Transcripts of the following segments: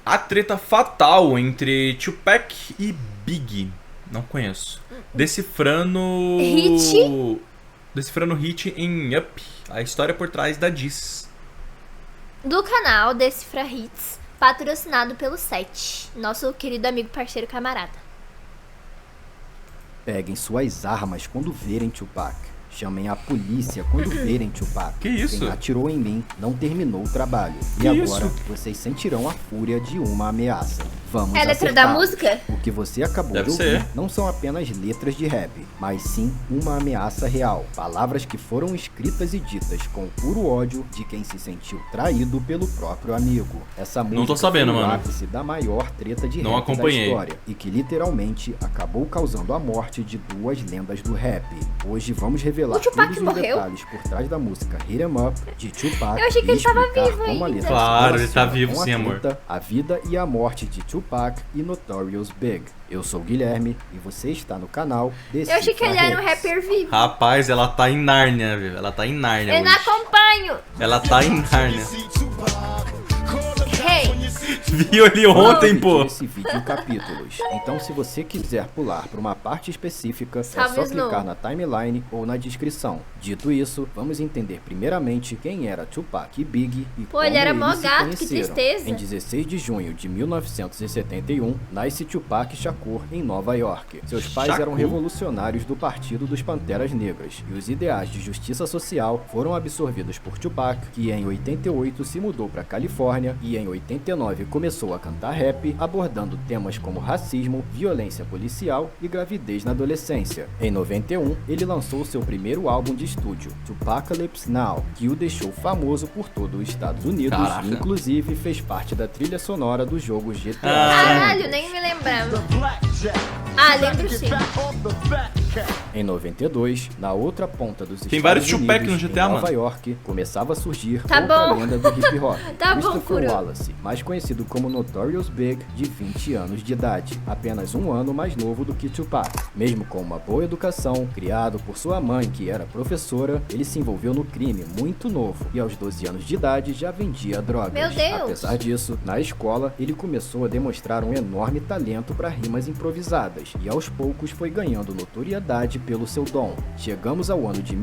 A treta fatal entre Tupac e Biggie. Não conheço. Decifrando... Hit? Decifrando Hit em Up. A história por trás da Diss. Do canal Decifra Hits, patrocinado pelo Sete, nosso querido amigo, parceiro, camarada. Peguem suas armas quando verem Tupac. Chamem a polícia quando verem Tupac. Que isso? Quem atirou em mim não terminou o trabalho. Que E agora isso? vocês sentirão a fúria de uma ameaça. Vamos É a letra da acertar. música? O que você acabou Deve de ouvir ser. não são apenas letras de rap, mas sim uma ameaça real. Palavras que foram escritas e ditas com puro ódio de quem se sentiu traído pelo próprio amigo. Essa música tô sabendo, foi o mano. ápice da maior treta de Não rap acompanhei. da história e que literalmente acabou causando a morte de duas lendas do rap. Hoje vamos revelar O Tupac todos os morreu? detalhes por trás da música Hit 'Em Up de Tupac. Eu achei que e ele tava explicar vivo como a ainda. letra Claro, se ele tá relaciona vivo com a sim, amor. treta, a vida e a morte de Tupac e Notorious Big. Eu sou o Guilherme e você está no canal Eu achei que ele era um Hits. rapper vivo. Rapaz, ela tá em Nárnia, viu? Ela tá em Nárnia Eu não hoje. acompanho. Ela tá em Nárnia. Hey, Viu ele ontem, pô. Esse vídeo em capítulos. Então, se você quiser pular para uma parte específica, Salve, é só Snow. clicar na timeline ou na descrição. Dito isso, vamos entender primeiramente quem era Tupac e Biggie e Pô, como ele era eles mó se gato, que conheceram. tristeza. Em 16 de junho de 1971, nasce Tupac Shakur em Nova York. Seus pais Shakur? eram revolucionários do Partido dos Panteras Negras e os ideais de justiça social foram absorvidos por Tupac, que em 88 se mudou para Califórnia e em 89 começou a cantar rap, abordando temas como racismo, violência policial e gravidez na adolescência. Em 91, ele lançou seu primeiro álbum de estúdio, Tupacalypse Now, que o deixou famoso por todo os Estados Unidos Caraca. e inclusive fez parte da trilha sonora do jogo GTA. caralho, nem me lembrava. Ah, lembro sim. Em 92, na outra ponta dos Tem Estados vários Unidos, Tupac no GTA, em Nova mano. York, começava a surgir Tá outra bom. lenda do hip hop, Tá bom, Christopher Furo. Wallace, mais conhecido como Notorious Big, de 20 anos de idade, apenas um ano mais novo do que Tupac. Mesmo com uma boa educação, criado por sua mãe, que era professora, ele se envolveu no crime muito novo e aos 12 anos de idade já vendia drogas. Meu Deus. Apesar disso, na escola, ele começou a demonstrar um enorme talento para rimas improvisadas e aos poucos foi ganhando notoriedade pelo seu dom. Chegamos ao ano de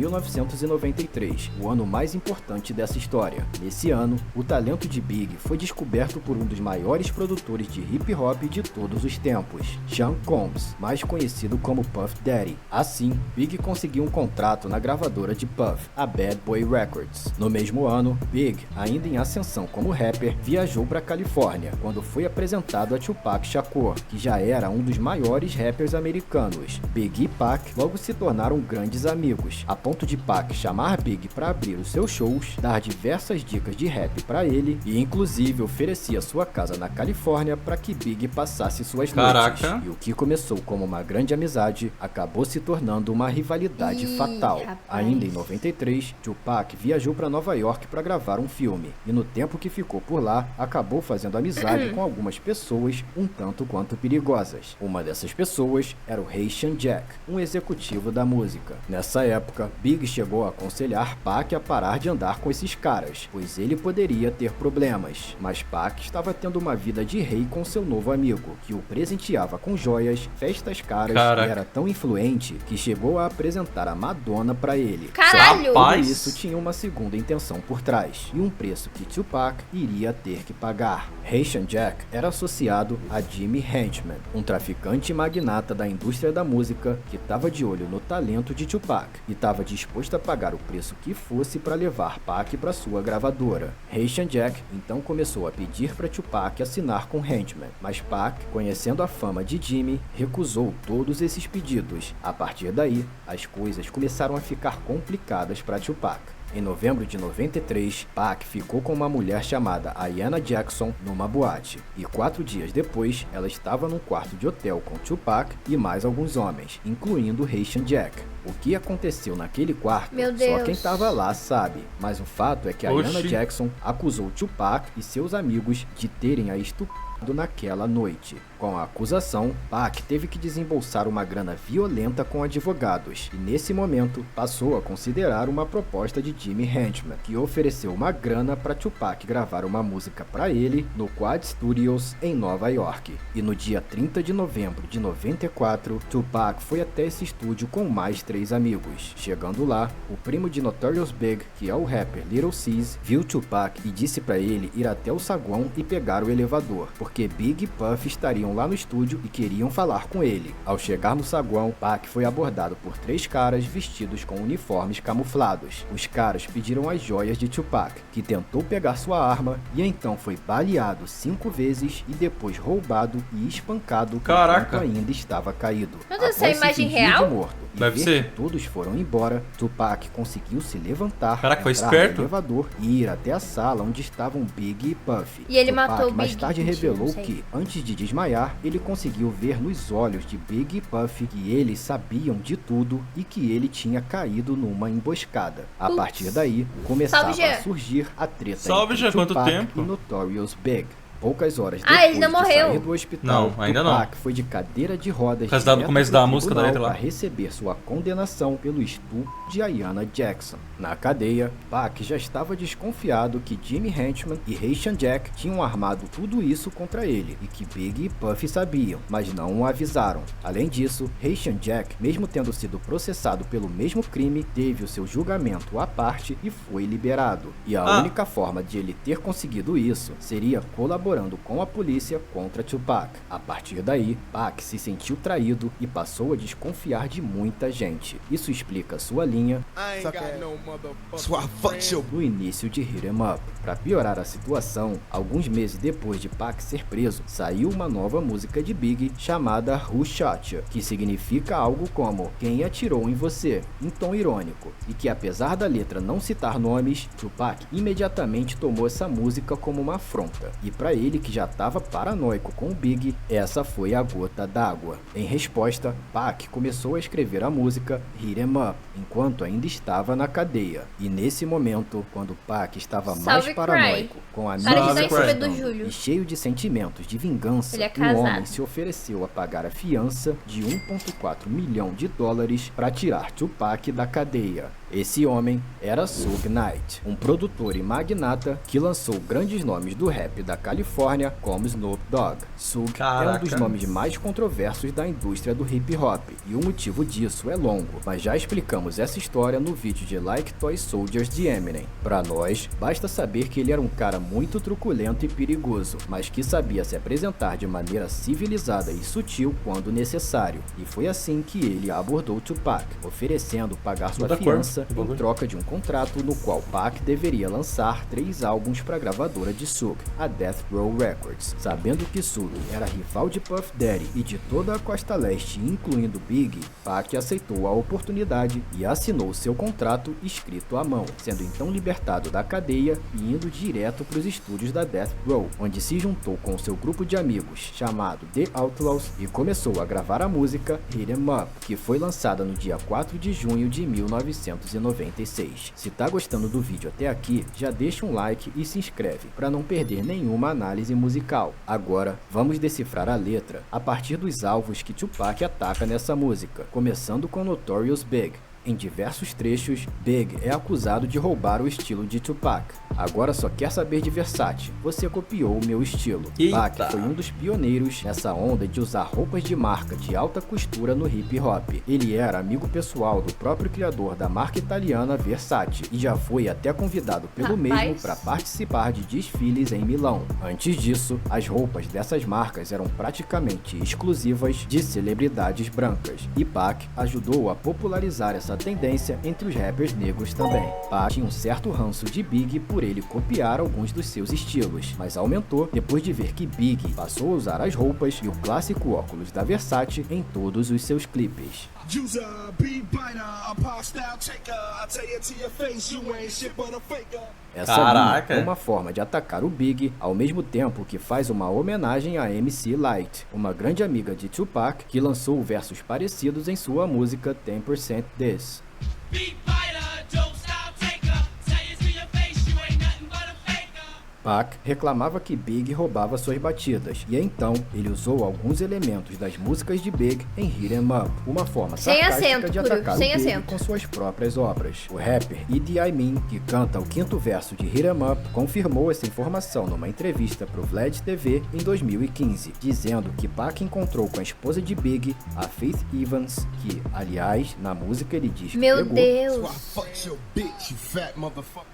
1993, o ano mais importante dessa história. Nesse ano, o talento de Big foi descoberto por um dos maiores produtores de hip hop de todos os tempos, Sean Combs, mais conhecido como Puff Daddy. Assim, Big conseguiu um contrato na gravadora de Puff, a Bad Boy Records. No mesmo ano, Big, ainda em ascensão como rapper, viajou para Califórnia, quando foi apresentado a Tupac Shakur, que já era um dos maiores rappers americanos. Big e Pac logo se tornaram grandes amigos, a ponto de Pac chamar Big para abrir os seus shows, dar diversas dicas de rap para ele e inclusive oferecia sua casa na Califórnia para que Big passasse suas Caraca. noites. E o que começou como uma grande amizade acabou se tornando uma rivalidade Ih, fatal. rapaz. Ainda em 93, Tupac viajou para Nova York para gravar um filme e no tempo que ficou por lá acabou fazendo amizade com algumas pessoas um tanto quanto perigosas. Uma dessas pessoas era o Haitian Jack, um executivo da música. Nessa época, Big chegou a aconselhar Pac a parar de andar com esses caras, pois ele poderia ter problemas. Mas Pac estava tendo uma vida de rei com seu novo amigo, que o presenteava com joias, festas caras Caraca. e era tão influente que chegou a apresentar a Madonna para ele. Caralho. Rapaz. Tudo isso tinha uma segunda intenção por trás, e um preço que Tupac iria ter que pagar. Haitian Jack era associado a Jimmy Henchman, um traficante magnata da indústria da música que estava de olho no talento de Tupac e estava disposto a pagar o preço que fosse para levar Pac para sua gravadora. Haitian Jack então começou a pedir para Tupac assinar com Henchman, mas Pac, conhecendo a fama de Jimmy, recusou todos esses pedidos. A partir daí, as coisas começaram a ficar complicadas para Tupac. Em novembro de 93, Pac ficou com uma mulher chamada Ayanna Jackson numa boate, e 4 dias depois, ela estava num quarto de hotel com Tupac e mais alguns homens, incluindo Haitian Jack. O que aconteceu naquele quarto, Meu só Deus. quem estava lá sabe, mas o fato é que Oxi. Ayanna Jackson acusou Tupac e seus amigos de terem a naquela noite. Com a acusação, Pac teve que desembolsar uma grana violenta com advogados, e nesse momento passou a considerar uma proposta de Jimmy Henchman, que ofereceu uma grana para Tupac gravar uma música para ele no Quad Studios em Nova York. E no dia 30 de novembro de 94, Tupac foi até esse estúdio com mais 3 amigos. Chegando lá, o primo de Notorious Big, que é o rapper Little Cease, viu Tupac e disse para ele ir até o saguão e pegar o elevador, porque Big e Puff estariam lá no estúdio e queriam falar com ele. Ao chegar no saguão, Pac foi abordado por 3 caras vestidos com uniformes camuflados. Os caras pediram as joias de Tupac, que tentou pegar sua arma e então foi baleado 5 vezes e depois roubado e espancado enquanto ainda estava caído. Meu Deus, essa é a imagem real? De morto e deve ver ser. que todos foram embora, Tupac conseguiu se levantar, Caraca, foi entrar esperto. no elevador e ir até a sala onde estavam Big e Puff. E ele Tupac matou o mais Big, tarde mentira, revelou não sei. que, antes de desmaiar, ele conseguiu ver nos olhos de Big e Puff que eles sabiam de tudo e que ele tinha caído numa emboscada. A Putz. partir daí, começava Salve, Jean. a surgir a treta Salve, entre Jean, quanto Tupac tempo? e Notorious Big. Poucas horas Ah, ele depois não de morreu. sair do hospital, Não, ainda não. Tupac foi de cadeira de rodas Por causa do direto começo pro da música da tribunal letra lá. para receber sua condenação pelo estupro de Ayanna Jackson. Na cadeia, Pac já estava desconfiado que Jimmy Henchman e Haitian Jack tinham armado tudo isso contra ele e que Big e Puff sabiam, mas não o avisaram. Além disso, Haitian Jack, mesmo tendo sido processado pelo mesmo crime, teve o seu julgamento à parte e foi liberado. E a única forma de ele ter conseguido isso seria colaborando com a polícia contra Tupac. A partir daí, Pac se sentiu traído e passou a desconfiar de muita gente. Isso explica sua linha no início de Hit 'Em Up. Para piorar a situação, alguns meses depois de Pac ser preso, saiu uma nova música de Big chamada Who Shot You, que significa algo como Quem atirou em você, em tom irônico, e que apesar da letra não citar nomes, Tupac imediatamente tomou essa música como uma afronta. E para ele, que já estava paranoico com o Big, essa foi a gota d'água. Em resposta, Pac começou a escrever a música Hit 'Em Up, enquanto ainda estava na cadeia. E nesse momento, quando Pac estava mais Salve, paranoico, com a Para de dar em cima do Júlio. e cheio de sentimentos de vingança, Ele é um casado. homem se ofereceu a pagar a fiança de 1,4 milhão de dólares para tirar Tupac da cadeia. Esse homem era Suge Knight, um produtor e magnata que lançou grandes nomes do rap da Califórnia, como Snoop Dogg. Suge é um dos nomes mais controversos da indústria do hip hop, e o motivo disso é longo, mas já explicamos essa história no vídeo de Like Toy Soldiers de Eminem. Para nós, basta saber que ele era um cara muito truculento e perigoso, mas que sabia se apresentar de maneira civilizada e sutil quando necessário, e foi assim que ele abordou Tupac, oferecendo pagar sua fiança em troca de um contrato no qual Pac deveria lançar 3 álbuns para a gravadora de Suge, a Death Row Records. Sabendo que Suge era rival de Puff Daddy e de toda a costa leste, incluindo Big, Pac aceitou a oportunidade e assinou seu contrato escrito à mão, sendo então libertado da cadeia e indo direto para os estúdios da Death Row, onde se juntou com seu grupo de amigos chamado The Outlaws e começou a gravar a música Hit 'Em Up, que foi lançada no dia 4 de junho de 1996. Se tá gostando do vídeo até aqui, já deixa um like e se inscreve para não perder nenhuma análise musical. Agora, vamos decifrar a letra a partir dos alvos que Tupac ataca nessa música, começando com Notorious Big. Em diversos trechos, Big é acusado de roubar o estilo de Tupac. Agora só quer saber de Versace, você copiou o meu estilo. Pac foi um dos pioneiros nessa onda de usar roupas de marca de alta costura no hip hop. Ele era amigo pessoal do próprio criador da marca italiana Versace e já foi até convidado pelo mesmo para participar de desfiles em Milão. Antes disso, as roupas dessas marcas eram praticamente exclusivas de celebridades brancas, e Pac ajudou a popularizar essa tendência entre os rappers negros também. Pac tinha um certo ranço de Big por ele copiar alguns dos seus estilos, mas aumentou depois de ver que Big passou a usar as roupas e o clássico óculos da Versace em todos os seus clipes. Essa linha é uma forma de atacar o Big, ao mesmo tempo que faz uma homenagem a MC Lyte, uma grande amiga de Tupac que lançou versos parecidos em sua música 10% This. Pac reclamava que Big roubava suas batidas, e então ele usou alguns elementos das músicas de Big em Hit 'Em Up, uma forma Sem sarcástica acento, de Kuro, atacar sem o Big acento. com suas próprias obras. O rapper Idi Amin, que canta o 5º verso de Hit 'Em Up, confirmou essa informação numa entrevista pro Vlad TV em 2015, dizendo que Pac encontrou com a esposa de Big, a Faith Evans, que, aliás, na música ele diz que Meu pegou, Deus.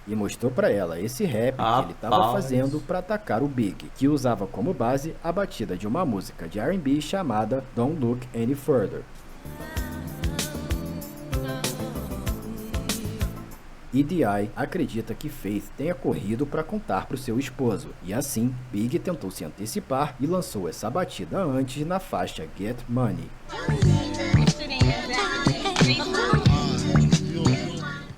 e mostrou pra ela esse rap que ele tava Rapaz. fazendo pra atacar o Big, que usava como base a batida de uma música de R&B chamada Don't Look Any Further. EDI acredita que Faith tenha corrido para contar pro seu esposo, e assim Big tentou se antecipar e lançou essa batida antes na faixa Get Money.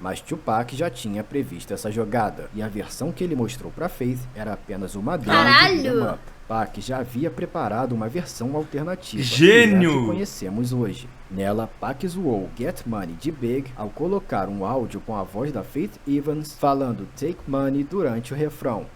Mas Tupac já tinha previsto essa jogada, e a versão que ele mostrou pra Faith era apenas uma demo de Caralho! Hit 'Em Up. Pac já havia preparado uma versão alternativa, Gênio! que é a que conhecemos hoje. Nela, Pac zoou Get Money de Big ao colocar um áudio com a voz da Faith Evans falando Take Money durante o refrão.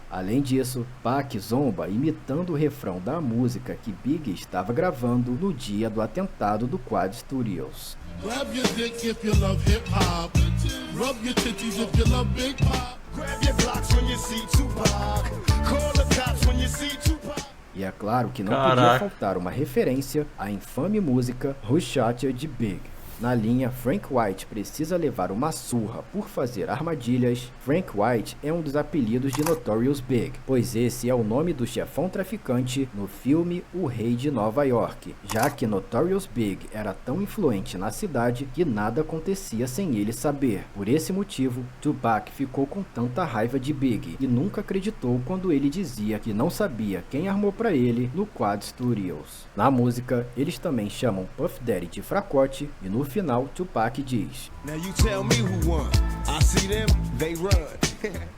Além disso, Pac zomba imitando o refrão da música que Big estava gravando no dia do atentado do Quad Studios. Grab your dick if you love hip hop. Rub your titties if you love Big Pop. Grab your blocks when you see Tupac. Call the cops when you see Tupac. E é claro que não podia Caraca. faltar uma referência à infame música Who Shot You de Big. Na linha Frank White precisa levar uma surra por fazer armadilhas, Frank White é um dos apelidos de Notorious Big, pois esse é o nome do chefão traficante no filme O Rei de Nova York, já que Notorious Big era tão influente na cidade que nada acontecia sem ele saber. Por esse motivo, Tupac ficou com tanta raiva de Big e nunca acreditou quando ele dizia que não sabia quem armou pra ele no Quad Studios. Na música, eles também chamam Puff Daddy de fracote e no final Tupac diz: Now you tell me who won. I see them, they run.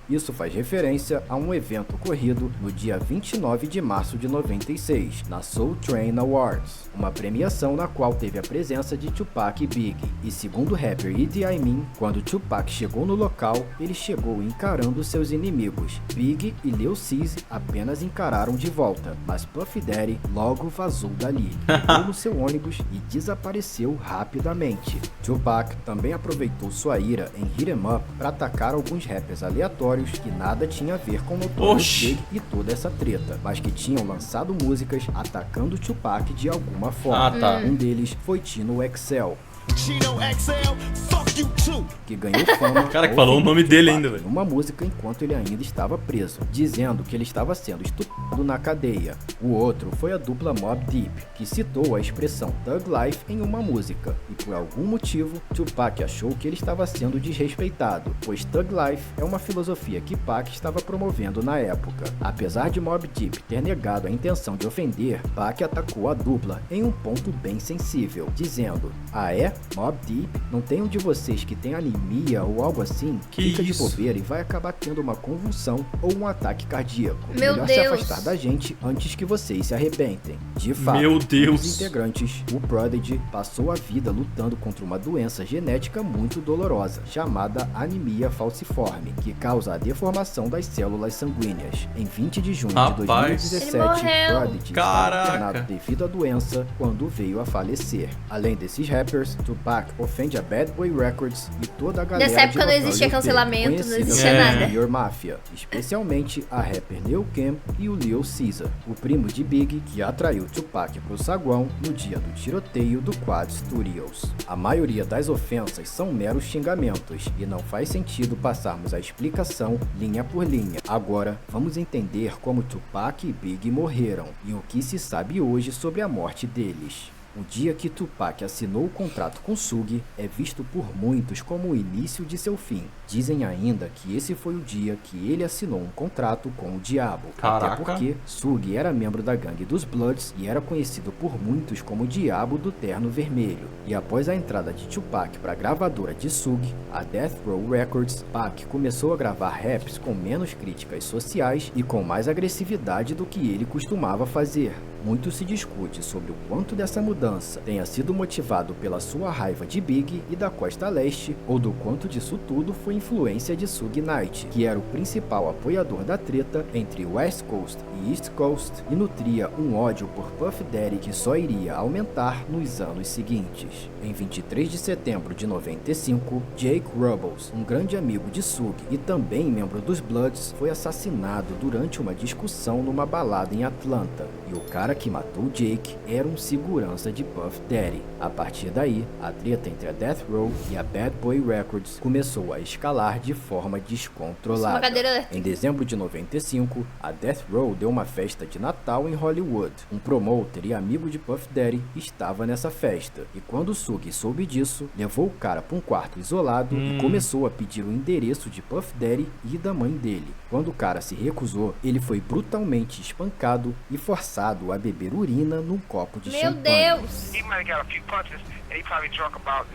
Isso faz referência a um evento ocorrido no dia 29 de março de 96, na Soul Train Awards, uma premiação na qual teve a presença de Tupac e Big. E segundo o rapper Idi Amin, quando Tupac chegou no local, ele chegou encarando seus inimigos. Big e Lil Cease apenas encararam de volta, mas Puff Daddy logo vazou dali, entrou no seu ônibus e desapareceu rapidamente. Tupac também aproveitou sua ira em Hit 'Em Up para atacar alguns rappers aleatórios que nada tinha a ver com Notorious Oxi. Big e toda essa treta, mas que tinham lançado músicas atacando Tupac de alguma forma. Ah, tá. Um deles foi Tino XL, Chino XL, fuck you too. que ganhou fama Cara, que ao falou o ouvir nome dele Tupac ainda, velho. em uma música enquanto ele ainda estava preso, dizendo que ele estava sendo estuprado na cadeia. O outro foi a dupla Mobb Deep, que citou a expressão Thug Life em uma música, e por algum motivo, Tupac achou que ele estava sendo desrespeitado, pois Thug Life é uma filosofia que Pac estava promovendo na época. Apesar de Mobb Deep ter negado a intenção de ofender, Pac atacou a dupla em um ponto bem sensível, dizendo: "Ah é? Mobb Deep? Não tem um de vocês que tem anemia ou algo assim? Que Fica de isso? bobeira e vai acabar tendo uma convulsão ou um ataque cardíaco. Meu Melhor se Deus. afastar da gente antes que vocês se arrebentem." De fato, Meu um dos Deus. integrantes, o Prodigy, passou a vida lutando contra uma doença genética muito dolorosa, chamada anemia falciforme, que causa a deformação das células sanguíneas. Em 20 de junho Rapaz. de 2017, Ele morreu. Prodigy Caraca. estava internado devido à doença quando veio a falecer. Além desses rappers, Tupac ofende a Bad Boy Records e toda a galera Nessa época de não Notorious existia Big, cancelamento, não conhecida existia como nada. New York Mafia, especialmente a rapper Lil Kim e o Lil Caesar, o primo de Big, que atraiu Tupac pro saguão no dia do tiroteio do Quad Studios. A maioria das ofensas são meros xingamentos e não faz sentido passarmos a explicação linha por linha. Agora, vamos entender como Tupac e Big morreram e o que se sabe hoje sobre a morte deles. O dia que Tupac assinou o contrato com Suge é visto por muitos como o início de seu fim. Dizem ainda que esse foi o dia que ele assinou um contrato com o diabo. Caraca. Até porque Suge era membro da gangue dos Bloods e era conhecido por muitos como o Diabo do Terno Vermelho. E após a entrada de Tupac para a gravadora de Suge, a Death Row Records, Pac começou a gravar raps com menos críticas sociais e com mais agressividade do que ele costumava fazer. Muito se discute sobre o quanto dessa mudança mudança tenha sido motivado pela sua raiva de Big e da Costa Leste, ou do quanto disso tudo foi influência de Suge Knight, que era o principal apoiador da treta entre West Coast e East Coast e nutria um ódio por Puff Daddy que só iria aumentar nos anos seguintes. Em 23 de setembro de 95, Jake Rubbles, um grande amigo de Suge e também membro dos Bloods, foi assassinado durante uma discussão numa balada em Atlanta, e o cara que matou Jake era um segurança de Puff Daddy. A partir daí, a treta entre a Death Row e a Bad Boy Records começou a escalar de forma descontrolada. Em dezembro de 95, a Death Row deu uma festa de Natal em Hollywood. Um promoter e amigo de Puff Daddy estava nessa festa, e quando Suge soube disso, levou o cara para um quarto isolado e começou a pedir o endereço de Puff Daddy e da mãe dele. Quando o cara se recusou, ele foi brutalmente espancado e forçado a beber urina num copo de champanhe. Meu Deus! He might have got a few punches and he probably drunk about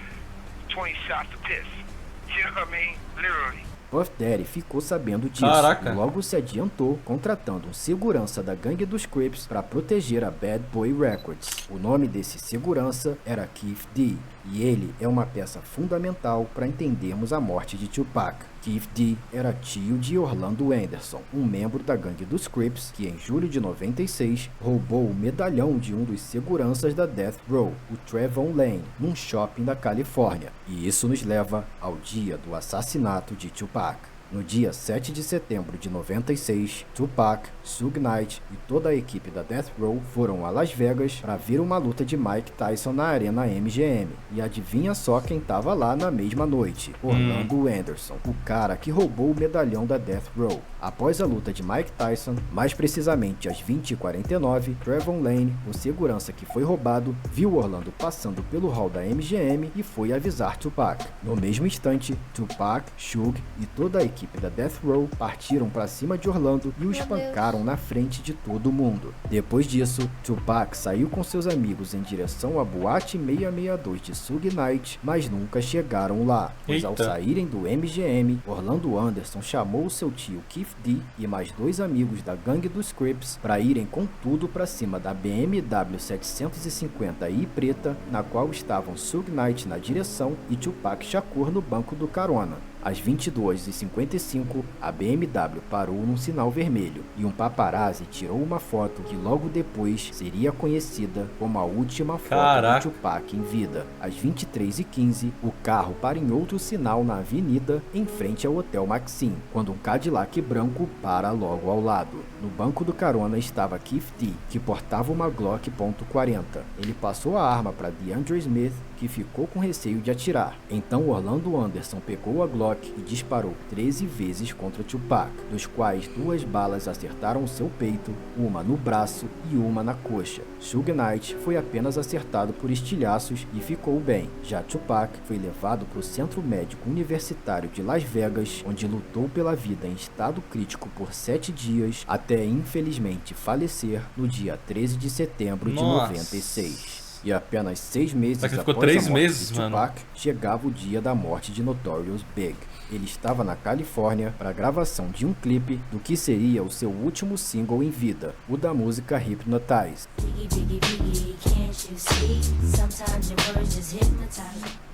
20 shots of piss. You know what I mean? Literally. Puff Daddy ficou sabendo disso. Caraca. E logo se adiantou, contratando um segurança da gangue dos Crips para proteger a Bad Boy Records. O nome desse segurança era Keith D, e ele é uma peça fundamental para entendermos a morte de Tupac. Keith D era tio de Orlando Anderson, um membro da gangue dos Crips que em julho de 96 roubou o medalhão de um dos seguranças da Death Row, o Trayvon Lane, num shopping da Califórnia. E isso nos leva ao dia do assassinato de Tupac. No dia 7 de setembro de 96, Tupac, Suge Knight e toda a equipe da Death Row foram a Las Vegas para ver uma luta de Mike Tyson na Arena MGM. E adivinha só quem tava lá na mesma noite? Orlando Anderson, o cara que roubou o medalhão da Death Row. Após a luta de Mike Tyson, mais precisamente às 20h49, Trayvon Lane, o segurança que foi roubado, viu Orlando passando pelo hall da MGM e foi avisar Tupac. No mesmo instante, Tupac, Suge e toda a equipe da Death Row partiram para cima de Orlando e o espancaram na frente de todo mundo. Depois disso, Tupac saiu com seus amigos em direção à boate 662 de Suge Knight, mas nunca chegaram lá, pois ao saírem do MGM, Orlando Anderson chamou seu tio Keith D e mais dois amigos da gangue dos Crips para irem com tudo para cima da BMW 750i preta, na qual estavam Suge Knight na direção e Tupac Shakur no banco do carona. Às 22h55, a BMW parou num sinal vermelho e um paparazzi tirou uma foto que logo depois seria conhecida como a última foto de Tupac em vida. Às 23h15, o carro para em outro sinal na avenida em frente ao Hotel Maxim, quando um Cadillac branco para logo ao lado. No banco do carona estava Keith D, que portava uma Glock .40. Ele passou a arma para DeAndre Smith, que ficou com receio de atirar. Então Orlando Anderson pegou a Glock e disparou 13 vezes contra Tupac, dos quais 2 balas acertaram seu peito, uma no braço e uma na coxa. Suge Knight foi apenas acertado por estilhaços e ficou bem. Já Tupac foi levado para o Centro Médico Universitário de Las Vegas, onde lutou pela vida em estado crítico por 7 dias, até infelizmente falecer no dia 13 de setembro de 96. E apenas 6 meses após ficou a 3 morte meses, de Tupac, chegava o dia da morte de Notorious Big. Ele estava na Califórnia para a gravação de um clipe do que seria o seu último single em vida, o da música Hypnotize.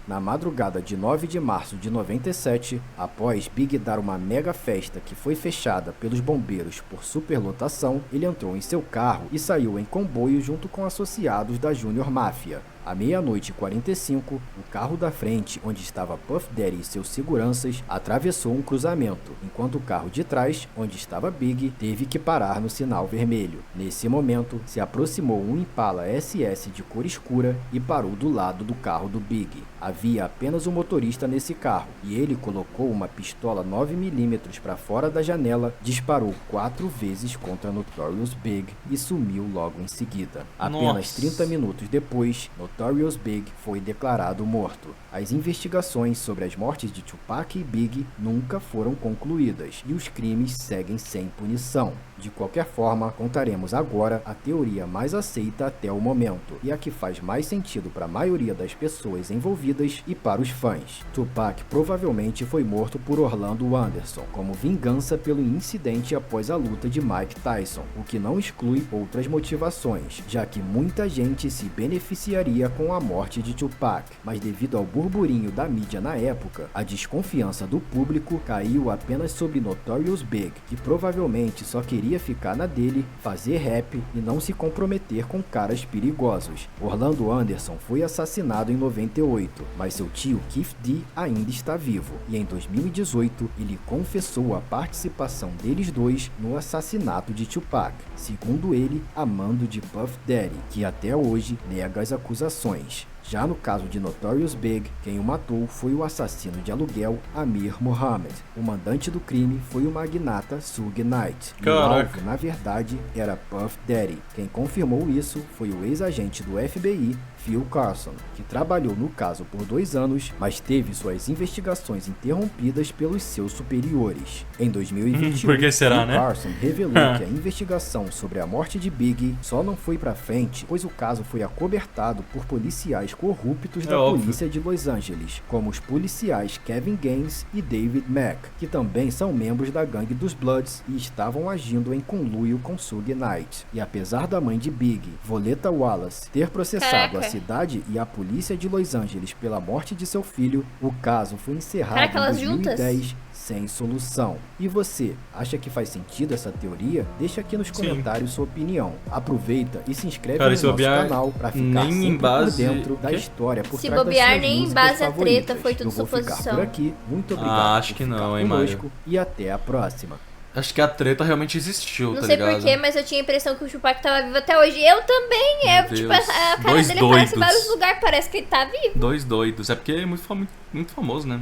Na madrugada de 9 de março de 97, após Big dar uma mega festa que foi fechada pelos bombeiros por superlotação, ele entrou em seu carro e saiu em comboio junto com associados da Junior Mafia. À 00h45, o carro da frente, onde estava Puff Daddy e seus seguranças, atravessou um cruzamento, enquanto o carro de trás, onde estava Big, teve que parar no sinal vermelho. Nesse momento, se aproximou um Impala SS de cor escura e parou do lado do carro do Big. Havia apenas um motorista nesse carro, e ele colocou uma pistola 9mm para fora da janela, disparou 4 vezes contra Notorious Big e sumiu logo em seguida. Apenas 30 minutos depois, Notorious Big foi declarado morto. As investigações sobre as mortes de Tupac e Biggie nunca foram concluídas e os crimes seguem sem punição. De qualquer forma, contaremos agora a teoria mais aceita até o momento e a que faz mais sentido para a maioria das pessoas envolvidas e para os fãs. Tupac provavelmente foi morto por Orlando Anderson como vingança pelo incidente após a luta de Mike Tyson, o que não exclui outras motivações, já que muita gente se beneficiaria com a morte de Tupac, mas devido ao burburinho da mídia na época, a desconfiança do público caiu apenas sobre Notorious Big, que provavelmente só queria ficar na dele, fazer rap e não se comprometer com caras perigosos. Orlando Anderson foi assassinado em 98, mas seu tio Keith D ainda está vivo, e em 2018 ele confessou a participação deles dois no assassinato de Tupac, segundo ele, a mando de Puff Daddy, que até hoje nega as acusações. Já no caso de Notorious Big, quem o matou foi o assassino de aluguel Amir Muhammad. O mandante do crime foi o magnata Suge Knight. E o alvo, na verdade, era Puff Daddy. Quem confirmou isso foi o ex-agente do FBI, Phil Carson, que trabalhou no caso por 2 anos, mas teve suas investigações interrompidas pelos seus superiores. Em 2021, Por que será, Phil né? Carson revelou que a investigação sobre a morte de Biggie só não foi pra frente, pois o caso foi acobertado por policiais corruptos da óbvio. polícia de Los Angeles, como os policiais Kevin Gaines e David Mack, que também são membros da gangue dos Bloods e estavam agindo em conluio com Suge Knight. E apesar da mãe de Biggie, Voletta Wallace, ter processado a cidade e a polícia de Los Angeles pela morte de seu filho, o caso foi encerrado Caraca, em elas 2010 sem solução. E você, acha que faz sentido essa teoria? Deixa aqui nos comentários sua opinião. Aproveita e se inscreve Cara, no se nosso bobear, canal para ficar nem sempre em base- por dentro da Quê? história por Se trás das bobear, suas nem em músicas base a favoritas. treta, foi tudo Eu vou ficar suposição. por aqui. Muito obrigado acho por que ficar não, hein, conosco e até a próxima. Acho que a treta realmente existiu, Não tá sei ligado? porquê, mas eu tinha a impressão que o Tupac tava vivo até hoje. Eu também, Meu tipo, Deus. a cara Dois dele aparece em doidos. vários lugares, parece que ele tá vivo. Dois doidos. É porque é muito famoso, né?